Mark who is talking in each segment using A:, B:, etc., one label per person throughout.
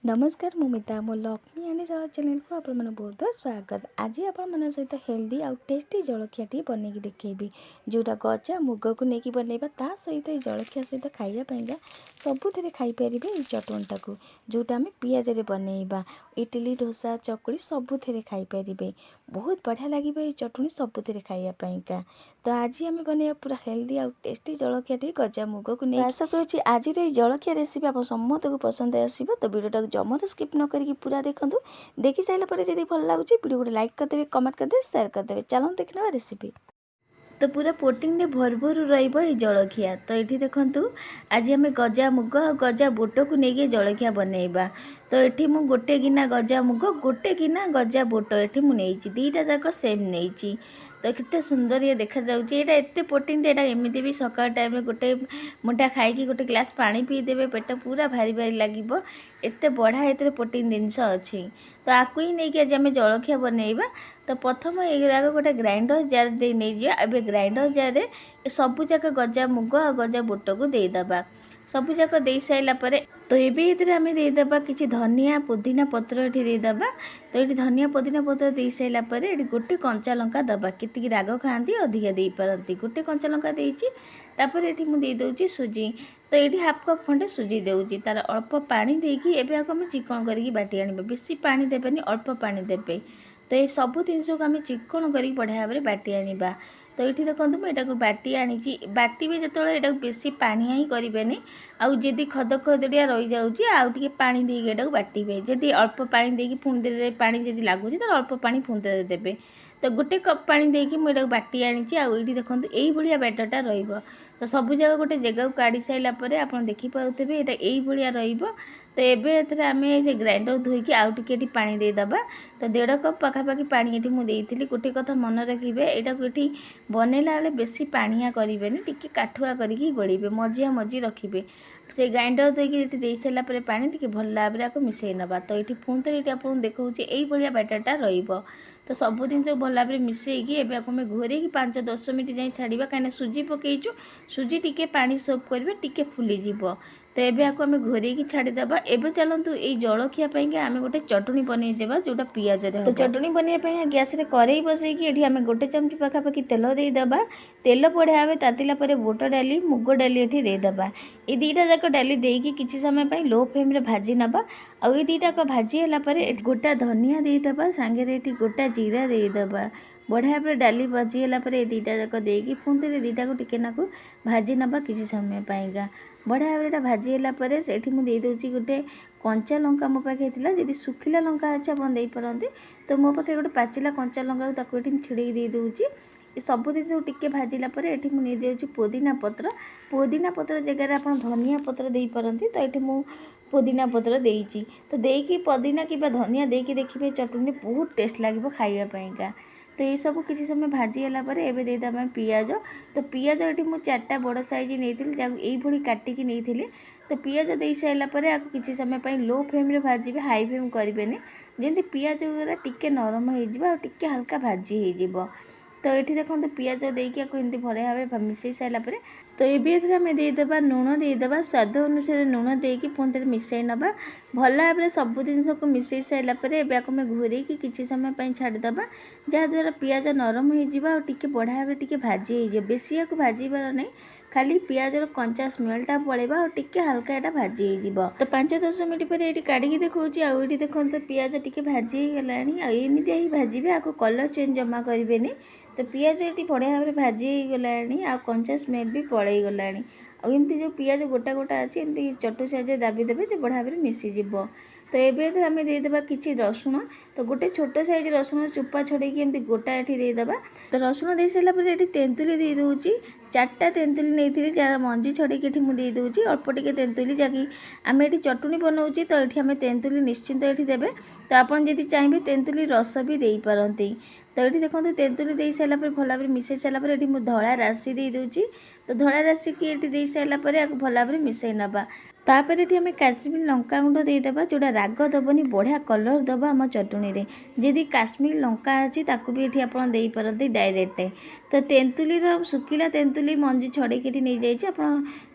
A: नमस्कार मु मिता मो लक्ष्मी आनी सारा चैनल को आप बहुत बहुत स्वागत। आज आपण सहित हेल्दी आउ टेस्टी जलखिया बनैकी देखेबी जोटा गजा मुग को लेकिन बनैबा ता सहित जलखिया सहित खाइबा सबुथ खाईपर चटणीटा को जोटा आम पियाज बनैबा इडली डोसा चकुली सबुथ खाईपर बहुत बढ़िया लगे ये चटणी सबुथ खाइबा। तो आज आम बनैबा पूरा हेल्दी आउ टेस्टी जलखिया गजा मुग को नहीं आशा करुँच आज जलखिया रेसिपी आप समस्त को पसंद आसो। तो वीडियो जमार स्किप न करके पूरा देखूँ। देखी सारापर जब भल लगे वीडियो को लाइक करदे कमेंट करदे शेयर करदे। चलो देखना रेसिपी। तो पूरा प्रोटीन भरपूर रही जलखिया। तो ये देखूँ आज आम गजा मुग गजा बोट को लेकिन जलखिया बनैबा। तो ये मु गोटे गिना गजा मुग गोटे गिना गजा बोट ये मुझे दीटा जाक सेम नहीं। तो कितने सुंदर ये देखा जाउची। एटा एते प्रोटीन एटा एमती भी सकाळ टाइम रे गोटे मुठा खाई गोटे ग्लास पानी पीदेवे पेट पूरा भारी भारी लगे एते बढ़ा ये प्रोटीन जिनस अच्छी। तो आपको ही नहीं कि आज आम जलखिया बनैबा। तो प्रथम ये गोटे ग्राइंडर जार दे नहीं जा। एबे ग्राइंडर जार रे सबू जाक गजा मुग आ गजा बोट को देदेबा सबू जाक दे साइला परे। तो ये आम देदेबा किसी धनिया पुदीना पत्र ये देदेबा। तो ये धनिया पुदीना पत्र दे साइला परे ये गोटे कंचा लंका दबा कितनी राग खाती अधिका दे पारती गोटे कंचा लंका देती। तापर ये मुझे दे सुजी। तो ये हाफ कप खंडे सुजी देउची तार अल्प पानी देकी एबे आको हम चिकन करके बाटी आनिबा बेसी पानी देबेनी अल्प पानी देबे। तो ये सब जिनस को आम चिकन करके बढ़िया भाव में बाटी आनिबा। तो ये देखो मुझे बाटी आनी बाटे जो ये बेसी पानिया ही करें आउ जदि खद खदड़िया रही जाऊँगी आउ टे पानी देके बाटे जदि अल्प पानी देकी पुणी दे पानी जदि लगुच तो अल्प पानी पुणी देवे। तो गोटे कप पानी देकी मुझे बाटी आनी ये देखो यही बैटरटा रही। तो सबू जगह गोटे जगह को काढ़ी सारापर आप देखिपे यहाँ यही रही। तो ये आम से ग्राइंडर धोईकी आउ टे पानी देदेबा। तो 1.5 कप पखापाखि पानी ये मुझे गोटे कथा मन रखिए यहाँ को ये बनैला बेले बेसी पानिया करेंगे टी काठुआ करके गोलेबे मझिया मझी रखिए से ग्राइंडर देकी दे सारा पानी टी भल भाव में आपको मिसई नवा। तो ये पुणी थे ये आपको देखा यही बैटरटा रही। तो सब जिन भल भाव में मिसईकी एम घोरे 5-10 मिनट जाए छाड़ा कहीं सुजी पकईचु सुजी टी पानी सोप करेंगे टी फुलीज। तो ये आपको आम घोरे छाड़ीदेबा। एवं चलतु ये जलखिया आम गोटे चटनी बनईदेवा जोटा पियाज। तो चटनी बनवाई गैस रे कड़े बसईकी ये आम गोटे चमची पखापाखि तेल देदेबा। तेल बढ़िया भाव तातिला बोट डाली मुग डाली ये देदेबा। ये दीटा जाक डाली देकी किसी समय लो फ्लेम रे भाजी नबा। आउ ये दीटाक भाजी है गोटा धनिया देदेबा सांगे गोटा जीरा देदेबा। बढ़िया भाव डाली भाजीला ये दीटा जाक देकी पुणी दीटा को टिके नाकू भाजी नबा किसी समय पाइंगा। बढ़िया भाव में भाजीला से मुझे देदे गोटे कंचा लंका मो पाखे थी जदि सुखिला लंका अच्छे आप पारती। तो मो पाखे गोटे पाचिला कंचा लंका को छिड़े दे दूँगी। सब जिन टी भाजिला ये मुझे देती पुदीना पत्र जगह आप धनिया पत्र दे पारती। तो ये मुझे पुदीना पत्र देती। तो देकी पुदीना कि धनिया देकी देखिए चटनी बहुत टेस्ट लगे खाइबापा। तो ये सब किसी समय भाजीला एवं देदेबा पियाज। तो पियाज ये मुझे 4टा बड़ साइज नहीं यही काटिकी नहीं। तो पियाज दे सारापर आपको किसी समय लो फ्लेम में भाजबे हाई फ्लेम करेंगे जमी पियाज गुरा टिके नरम हो टिके हल्का भाजी हो। तो ये देखो पियाज देकी एमती बढ़िया भाव मिसई सारापर। तो ये आम देदेबा लुण देदेबा स्वाद अनुसार लुण देकी पुणी मिसई नवा भल भाव में सब जिन को मिसई सारापर आम घोरे किसी समय छाड़ीदेबा जहाँद्वारा पियाज नरम हो टे बढ़िया भाव में भाजी हो बेसी या भाजबार नहीं खाली पियाजर कंचा स्मेलटा पड़ेगा और टिके हल्का यहाँ भाजी हो। तो 5-10 मिनट पर ये काढ़ी देखा ये देखो तो पियाज टी भाजी होगलानी ही भाजबे आपको कलर चेंज जमा करेंगे। तो पियाज ये बढ़िया भाव में भाजी होगलानी आ कंचा स्मेल भी पड़े गलानी। आमती जो पियाज गोटा गोटा अच्छी एमती चटू साइज दाबीदेवे जो बढ़िया भाव में मिसीज। तो ये आम देदेबा किसी रसुण। तो गोटे छोट साइज रसुण चोपा छड़े एमती गोटा ये देदेबा। तो रसुण दे सारापर ये तेंतुली दे दूँगी 4टा तेंतुली नहीं जार मंजी छड़े मुझे देदे अल्प टे तेंतुली जहाँकि आम ये चटनी बनाऊँ। तो ये आम तेंतुली निश्चिंत ये देवे। तो आपड़ जब चाहिए तेंतुली रस भी दे पारती। तो ये देखो तेंतुली दे सारापर भल भाव में मिसई सारापर ये धड़ा राशि दे दूँगी। तो धड़ा राशि की ये दे सारापर भल भाव में मिसई नवा। तापर ये आम काश्मीर लंका गुंड देदेबा जोटा राग दबनी बढ़िया कलर दबा आम चटुनी रे जदि काश्मीर लंका अच्छी ताकू भी ये आप पारती डायरेक्ट। तो तेंतुली शुखिला तेंतुली मंजी छड़ेकी नहीं जाइए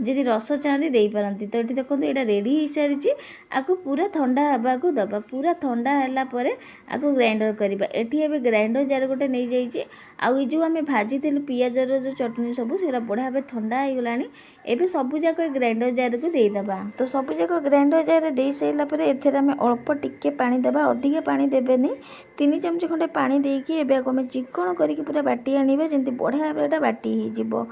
A: जदि रस चाहती दे पारती। तो ये देखो यहाँ रेडी हो सारी आपको पूरा ठंडा हवा को दबा पूरा ठंडा है आपको ग्राइंडर करवा एटी ग्राइंडर जार गोटे नहीं जाइए आउ जो आम भाजी पियाजर जो चटनी सब से बढ़िया भाव ठंडा हो गलानी एबे सबू जाक ग्राइंडर जार को देदेबा। तो सबू जाक ग्राइंडर जार दे सारापर एथेर आम अल्प टिके पानी देबा अधिका पानी देबेनि 3 चमच खंडे पानी देकी एबे आम चिकन करके पूरा बाटी आनिबा जंती बढ़िया भाव बाटी हो।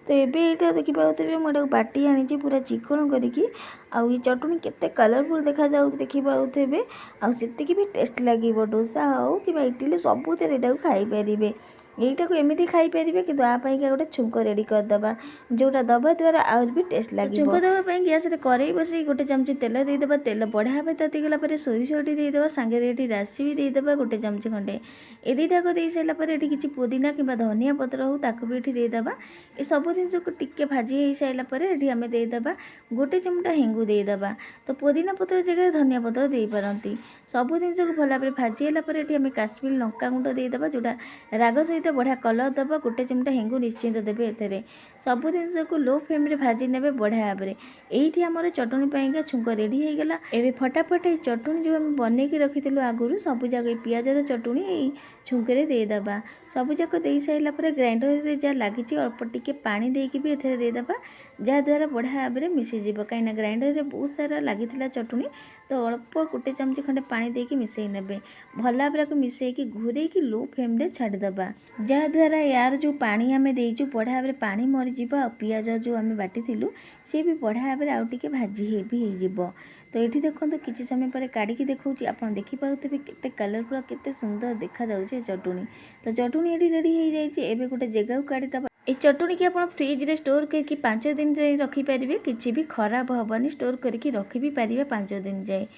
A: तो एबे यहाँ देखिए मुझे बाटी आनी पूरा चिकन करके आउ ये चटुनी केते कलरफुल देखा जाऊ देखिए आती भी टेस्ट लगे डोसा हो कि इडली सबू यहाँ खाई पारे यहीटा को एमती खाई पारे कि आपाई गोटे छुंक रेडी करदे जोटा दबा द्वारा आउर भी टेस्ट लगे। छुंक देवाई गैस कड़े बस गोटे चमच तेल देदेबा तेल बढ़िया भाव तातीगला सोरिषटी देदेबा सांगे ये राशि भी देदेबा गोटे चमच खंडे ए दुईटाक दे सारापर ये किसी पुदीना कि धनिया पत्र हो ताकू भी ये देदेबा। ये सब जिन को टिके भाजी हो सारापर ये आम देदेबा गोटे चिमटा हेंगू देदेबा। तो पुदीना पत्र जगह धनिया पत्र दे पारती सब जिन को भल भाव भाजीगला ये आम काश्मीर लंका गुंड देदेबा जोटा राग सहित बढ़िया कलर दबा गोटे चिमटा हेंगू निश्चिंत देवे एथे सब जिन को लो फ्लेम रे भाजी ने बढ़िया भाव ये आमर चटुनी पाइंका छुंक रेडी हो गला। एबे फटाफट ये चटुनी जो आम बनईकी रखी आगुरी सब जगह पियाजर चटुनी छुंकरे देदेबा सब जाक दे सारापर ग्राइंडर जहाँ लगी अल्प टिके पानी देकी भी एथे देदेबा जहाँद्वारा बढ़िया भाव में मिसीज कहीं ग्राइंडर में बहुत सारा लगी चटुनी। तो अल्प गोटे चमच खंडे पानी देकी मिसई ने भल भाव को मिसईकी घूरेकी लो फ्लेम रे छाड़देबा जहाँद्वारा यार जो पानी आम देचु बढ़िया भाव पानी मरीज पियाज जो आम बाटी सी भी बढ़िया भाव आउ टे भाजी भी हो। तो ये देखो किसी समय पर काढ़ी देखा आप देखिपे के कलरफुल केते सुंदर देखा जाउछे चटुनी। तो चटुनी ये रेडी हो जाए गोटे जगह को काढ़ी ये चटुनी की आप फ्रिज रे स्टोर करके 5 दिन जाए रखिपारे किसी भी खराब हेनी स्टोर करके रखी भी पारे 5 दिन जाए।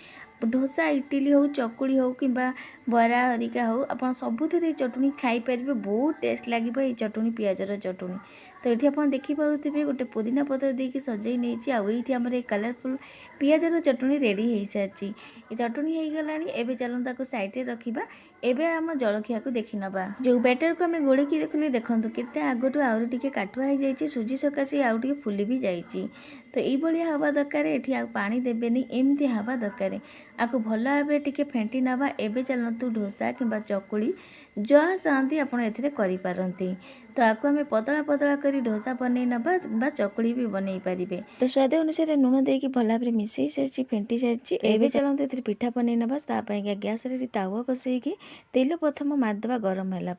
A: डोसा इडली हो चकुड़ी हो कि बरा हरिका हो आप सबुथ चटुनी खाई पारे बहुत टेस्ट लगे ये चटुनी पियाजर चटुनी। तो ये आप देखिपे गोटे पुदीना पत्र देके सजाई नहीं आईटी आम कलरफुल पियाजर चटुनी रेडी हो सारी ये चटुनी हो गला। एवं चलता साइड में रखा एवं आम जलखिया को देखी नवा जो बैटर को आम गोलिकी रखिले देखो केते आगुट आउरी टिके काटुआ हो जाए सुजी सकाशे आउ टिके फुली भी जाइए। तो ये हवा दरकार ये पानी देवेनि एमती हवा दरकार आपको भल भाव टिके फेंटी नवा। एवं चलतु डोसा कि चकुड़ी जहाँ चाहती आप करें तो आपको आम पतला पतला कर डोसा बनई नवा चकुड़ी भी बनई पारे। तो स्वाद अनुसार लुण देकी भल भाव मिसई सारी फेंटी सारी एवं चलते ये पिठा बनई नवा गैस तावा बसईकी तेल प्रथम मारिदेवा गरम है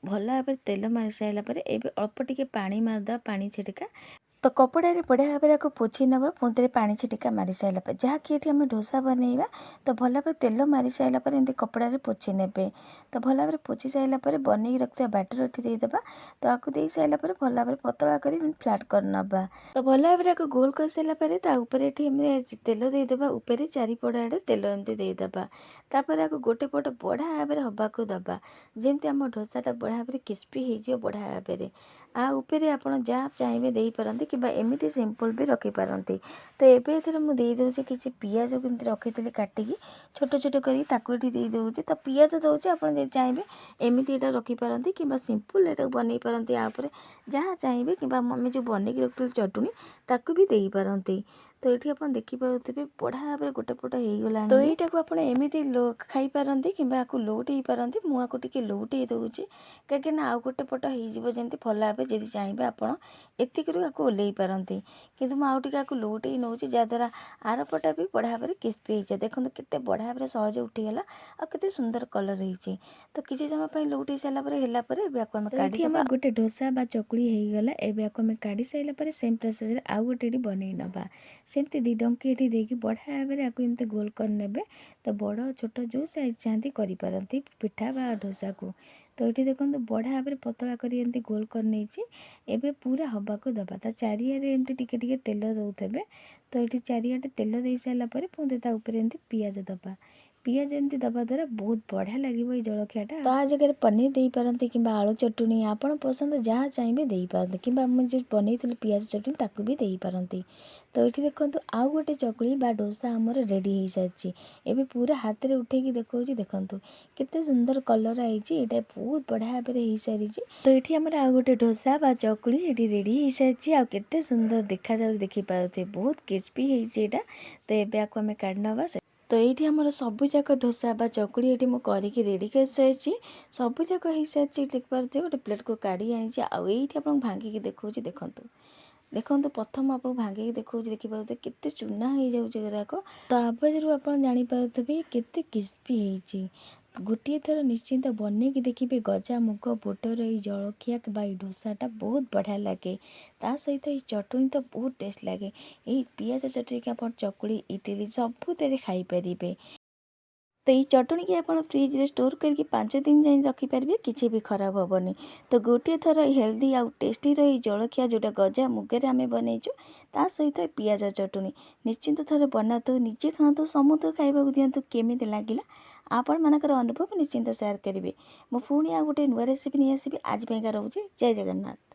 A: भल भाव तेल मारी सारापर एवं अल्प टिके पानी मारिदेवा पानी छिटिका तो कपड़ा रे बढ़िया भाव आपको पोछी नवा पुणी पानी छिटिका मारी सारापर जहाँकि ये आम डोसा बनइबा। तो भल भाव तेल मारी सारापर एमती कपड़ा रे पोछी ने तो भल भाव पोछी सारापर बनई रखिया बैटर ये देदेबा। तो आपको दे सारापर भल भाव पतला कर फ्लाट कर नवा। तो भल भाव आपको गोल कर सारापर तेल देदेबा उपरे चारिपट आड़े तेल एमती देदेबा तापर आपको गोटे पट बढ़िया भाव हवा को दबा जमती आम डोसाटा बढ़िया भाव क्रिस्पी हो बढ़िया भाव आ उपरे आप जहाँ चाहिए दे पारती कि एमती सिंपल भी रखिपारती। तो ये मुझे देदे किसी पियाज केमती रखी थी काटिकी छोट छोट कर देदे तो पियाज दूसरे आप चाहिए एमती यहाँ रखिपारती कि सिंपल यहाँ बनई पारती आउे जहाँ चाहिए कि आम जो बनईकी रखी चटुनी ताकू भी दे पारती। तो ये आप देखिपे बढ़िया भाव गोटे पट हो गला। तो यहीटा को आप एमती खाई पारती कि लोट हो पारती मुआ को टिके लोट दूचे कहीं आउ गोटे पट होमती भल भाव जब चाहिए आप एतिक ओल्लई पारती कि मुझे लोट ही नौ जहाँद्वारा आर पटा भी बढ़िया भाव क्रिस्पी हो देखो केते बढ़िया भाव सहज उठीगला और केते सुंदर कलर हो। तो किसी समय लोट हो सारापर गोटे डोसा बा चकुड़ी हो गला एवं आपको आम काढ़ी सारापर सेम प्रोसेस आउ गोटे बनई नवा सेमती 2 डंकी ये देकी बढ़िया भाव आपको एमती गोल कर नेबे। तो बड़ छोट जो साइज चाहती करें पिठा बा डोसा को। तो ये देखो बढ़िया भाव पतला करी गोल कर नहीं एवं पूरा हवा को दबा ता चारिआडे एमती टिके टिके तेल दौथे। तो ये चारिआडे तेल दे सारापर पुणी ता ऊपर एमती पियाज दबा ପିଆଜ ଏମିତି ଦେବା ଦ୍ୱାରା ବହୁତ ବଢ଼ିଆ ଲାଗିବ ଏଇ ଜଳଖିଆଟା। ତା ଜାଗାରେ ପନିର ଦେଇପାରନ୍ତି କିମ୍ବା ଆଳୁ ଚଟୁଣି ଆପଣ ପସନ୍ଦ ଯାହା ଚାହିଁବେ ଦେଇପାରନ୍ତି କିମ୍ବା ଆମେ ଯେଉଁ ବନେଇଥିଲୁ ପିଆଜ ଚଟୁଣି ତାକୁ ବି ଦେଇପାରନ୍ତି। ତ ଏଇଠି ଦେଖନ୍ତୁ ଆଉ ଗୋଟେ ଚକୁଳି ବା ଡୋସା ଆମର ରେଡ଼ି ହେଇସାରିଛି। ଏବେ ପୁରା ହାତରେ ଉଠେଇକି ଦେଖାଉଛି, ଦେଖନ୍ତୁ କେତେ ସୁନ୍ଦର କଲର୍ ହେଇଛି। ଏଇଟା ବହୁତ ବଢ଼ିଆ ଭାବରେ ହେଇସାରିଛି। ତ ଏଇଠି ଆମର ଆଉ ଗୋଟେ ଡୋସା ବା ଚକୁଳି ଏଠି ରେଡ଼ି ହେଇସାରିଛି। ଆଉ କେତେ ସୁନ୍ଦର ଦେଖାଯାଉଛି ଦେଖିପାରୁଥିବେ, ବହୁତ କ୍ରିସ୍ପି ହେଇଛି ଏଇଟା। ତ ଏବେ ଆକୁ ଆମେ କାଢ଼ି ନେବା। ତ ଏଇଠି ଆମର ସବୁଯାକ ଡୋସା ବା ଚକୁଳି ଏଠି ମୁଁ କରିକି ରେଡ଼ି କରିସାରିଛି। ସବୁଯାକ ହେଇସାରିଛି ଦେଖିପାରୁଥିବେ। ଗୋଟେ ପ୍ଲେଟ୍କୁ କାଢ଼ି ଆଣିଛି। ଆଉ ଏଇଠି ଆପଣଙ୍କୁ ଭାଙ୍ଗିକି ଦେଖାଉଛି, ଦେଖନ୍ତୁ ଦେଖନ୍ତୁ ପ୍ରଥମ ଆପଣଙ୍କୁ ଭାଙ୍ଗିକି ଦେଖାଉଛି, ଦେଖିପାରୁଥିବେ କେତେ ଚୂନା ହେଇଯାଉଛି ଏଗୁଡ଼ାକ। ତ ଆବାଜରୁ ଆପଣ ଜାଣିପାରୁଥିବେ କେତେ କ୍ରିସ୍ପି ହେଇଛି। ଗୋଟିଏ ଥର ନିଶ୍ଚିନ୍ତ ବନେଇକି ଦେଖିବେ। ଗଜା ମୁଗ ବୁଟର ଏଇ ଜଳଖିଆ ବା ଏଇ ଡୋସାଟା ବହୁତ ବଢ଼ିଆ ଲାଗେ। ତା ସହିତ ଏଇ ଚଟଣି ତ ବହୁତ ଟେଷ୍ଟ ଲାଗେ। ଏଇ ପିଆଜ ଚଟଣିକି ଆପଣ ଚକୁଳି ଇଟିଲି ସବୁଥିରେ ଖାଇପାରିବେ। ତ ଏଇ ଚଟଣିକି ଆପଣ ଫ୍ରିଜରେ ଷ୍ଟୋର୍ କରିକି 5 ଦିନ ଯାଏଁ ରଖିପାରିବେ, କିଛି ବି ଖରାପ ହେବନି। ତ ଗୋଟିଏ ଥର ହେଲ୍ଦି ଆଉ ଟେଷ୍ଟିର ଏଇ ଜଳଖିଆ ଯେଉଁଟା ଗଜା ମୁଗରେ ଆମେ ବନେଇଛୁ, ତା ସହିତ ପିଆଜ ଚଟଣି ନିଶ୍ଚିନ୍ତ ଥରେ ବନାନ୍ତୁ, ନିଜେ ଖାଆନ୍ତୁ, ସମସ୍ତଙ୍କୁ ଖାଇବାକୁ ଦିଅନ୍ତୁ। କେମିତି ଲାଗିଲା ଆପଣମାନଙ୍କର ଅନୁଭବ ନିଶ୍ଚିନ୍ତ ସେୟାର କରିବେ। ମୁଁ ପୁଣି ଆଉ ଗୋଟେ ନୂଆ ରେସିପି ନେଇ ଆସିବି। ଆଜି ପାଇଁକା ରହୁଛି। ଜୟ ଜଗନ୍ନାଥ।